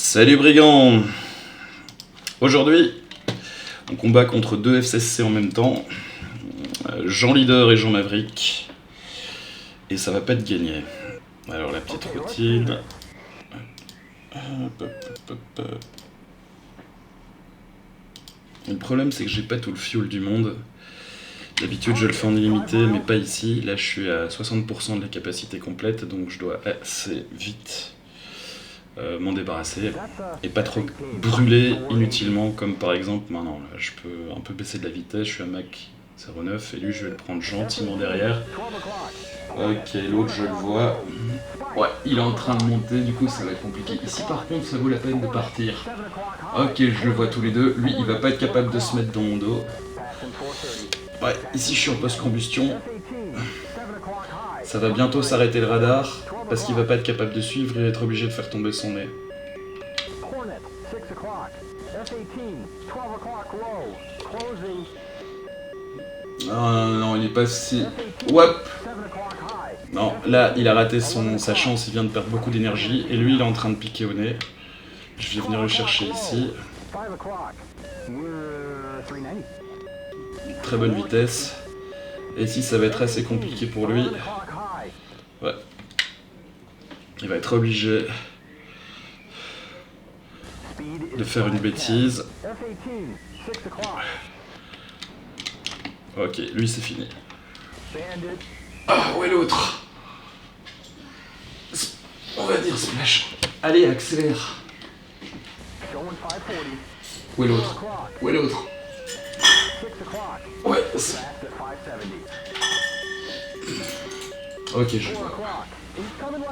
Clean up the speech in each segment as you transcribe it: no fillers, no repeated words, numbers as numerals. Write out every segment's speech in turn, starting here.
Salut brigands. Aujourd'hui, on combat contre deux FCSC en même temps, Jean Leader et Jean Maverick, et ça va pas être gagné. Alors la petite routine. Le problème c'est que j'ai pas tout le fuel du monde. D'habitude je le fais en illimité, mais pas ici. Là je suis à 60% de la capacité complète, donc je dois assez vite m'en débarrasser et pas trop brûler inutilement, comme par exemple maintenant. Là, je peux un peu baisser de la vitesse, je suis à Mach 0,9 et lui je vais le prendre gentiment derrière. Ok, l'autre je le vois. Ouais, il est en train de monter, du coup ça va être compliqué. Ici par contre ça vaut la peine de partir. Ok, je le vois tous les deux. Lui il va pas être capable de se mettre dans mon dos. Ouais, ici je suis en post-combustion. Ça va bientôt s'arrêter le radar, parce qu'il va pas être capable de suivre, il va être obligé de faire tomber son nez. Non, il est pas si... Wop. Non, là, il a raté sa chance, il vient de perdre beaucoup d'énergie, et lui, il est en train de piquer au nez. Je vais venir le chercher ici. Très bonne vitesse. Et ici, ça va être assez compliqué pour lui. Ouais. Il va être obligé de faire une bêtise. Ok, lui c'est fini. Ah, où est l'autre? On va dire splash. Allez, accélère. Où est l'autre? Où est l'autre? Ouais. Ok, je vois.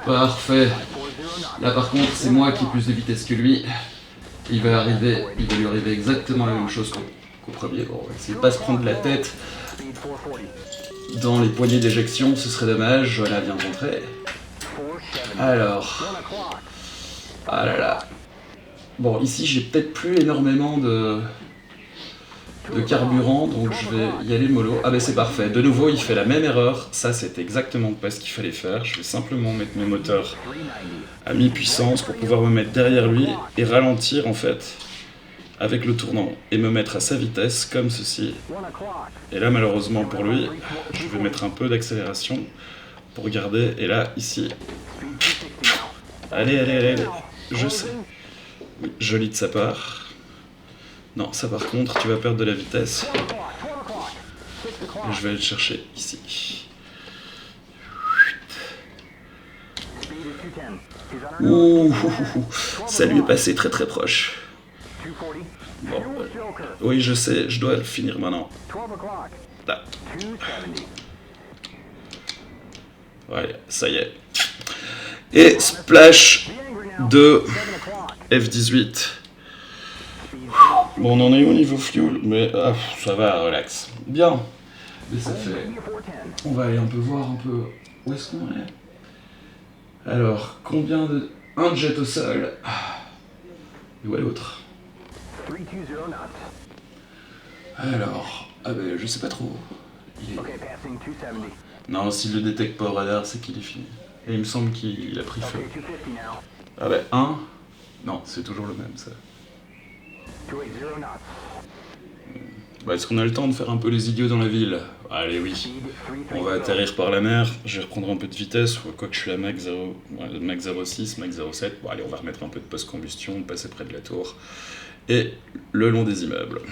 Parfait. Là par contre, c'est moi qui ai plus de vitesse que lui. Il va lui arriver exactement la même chose qu'au premier. Bon, on va essayer de pas se prendre la tête dans les poignées d'éjection, ce serait dommage. Voilà, vient de rentrer. Alors. Ah là là. Bon, ici j'ai peut-être plus énormément de carburant, donc je vais y aller mollo. Ah ben c'est parfait, de nouveau il fait la même erreur, ça c'est exactement pas ce qu'il fallait faire. Je vais simplement mettre mes moteurs à mi-puissance pour pouvoir me mettre derrière lui et ralentir en fait avec le tournant et me mettre à sa vitesse comme ceci. Et là malheureusement pour lui, je vais mettre un peu d'accélération pour garder, et là ici, allez, je sais, joli de sa part. Non, ça par contre, tu vas perdre de la vitesse. Je vais aller le chercher ici. Ouh, ça lui est passé très très proche. Bon, oui, je sais, je dois le finir maintenant. Là. Ouais, ça y est. Et splash de F18. Bon, on en est au niveau fuel, mais ça va, relax. Bien. Mais ça fait... On va aller un peu voir un peu où est-ce qu'on est. Alors, combien de... Un jet au sol. Et où est l'autre? Alors... Ah ben, je sais pas trop. Non, s'il le détecte pas au radar, c'est qu'il est fini. Et il me semble qu'il a pris feu. Ah ben, 1... Non, c'est toujours le même, ça. Bah, est-ce qu'on a le temps de faire un peu les idiots dans la ville? Allez, oui. On va atterrir par la mer, je vais reprendre un peu de vitesse, quoique je suis à Mach 0, Mach 0,6, Mach 0,7. Bon, allez, on va remettre un peu de post-combustion, passer près de la tour, et le long des immeubles.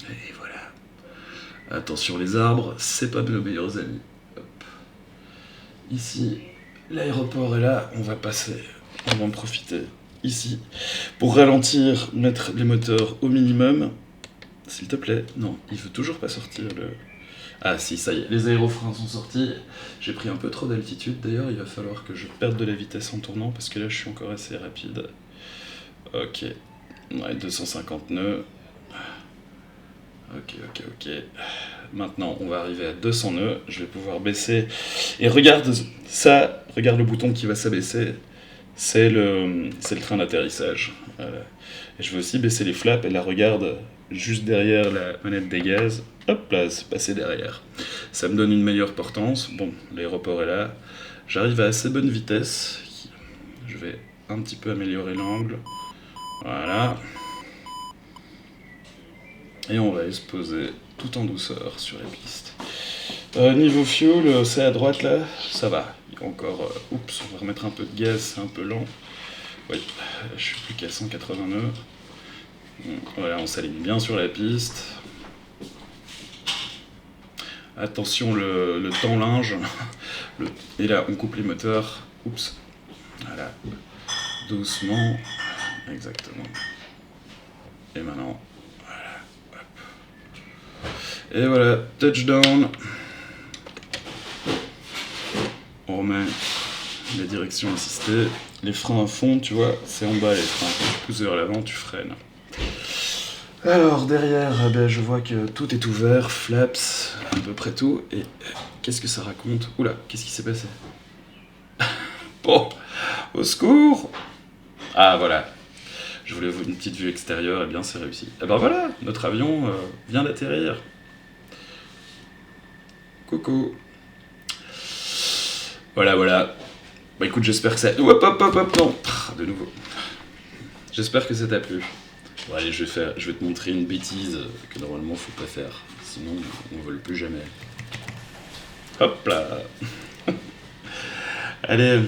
Et voilà. Attention les arbres, c'est pas nos meilleurs amis. Hop. Ici, l'aéroport est là, on va passer, on va en profiter. Ici, pour ralentir, mettre les moteurs au minimum. S'il te plaît. Non, il veut toujours pas sortir le... Ah si, ça y est, les aérofreins sont sortis. J'ai pris un peu trop d'altitude d'ailleurs, il va falloir que je perde de la vitesse en tournant parce que là je suis encore assez rapide. Ok, ouais, 250 nœuds. Ok. Maintenant, on va arriver à 200 nœuds. Je vais pouvoir baisser. Et regarde ça, regarde le bouton qui va s'abaisser. c'est le train d'atterrissage. Voilà. Et je veux aussi baisser les flaps, et la regarde juste derrière la manette des gaz. Hop là, c'est passé derrière. Ça me donne une meilleure portance. Bon, l'aéroport est là. J'arrive à assez bonne vitesse. Je vais un petit peu améliorer l'angle. Voilà. Et on va se poser tout en douceur sur la piste. Niveau fuel, c'est à droite là, ça va. Il y a encore. Oups, on va remettre un peu de gaz, c'est un peu lent. Oui, je suis plus qu'à 180 nœuds. Voilà, on s'aligne bien sur la piste. Attention le temps linge. Et là, on coupe les moteurs. Oups. Voilà. Doucement. Exactement. Et maintenant, voilà. Hop. Et voilà, touchdown. On remet la direction assistée. Les freins à fond, tu vois, c'est en bas les freins. Quand tu pousses vers l'avant, tu freines. Alors derrière, je vois que tout est ouvert, flaps, à peu près tout. Et qu'est-ce que ça raconte? Oula, qu'est-ce qui s'est passé? Bon, au secours! Ah voilà, je voulais une petite vue extérieure, et bien c'est réussi. Et ben voilà, notre avion vient d'atterrir. Coucou. Voilà. Bah écoute, j'espère que ça... Hop, non. De nouveau. J'espère que ça t'a plu. Bon allez, je vais te montrer une bêtise que normalement faut pas faire. Sinon, on vole plus jamais. Hop là. Allez,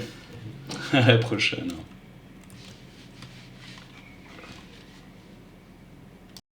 à la prochaine.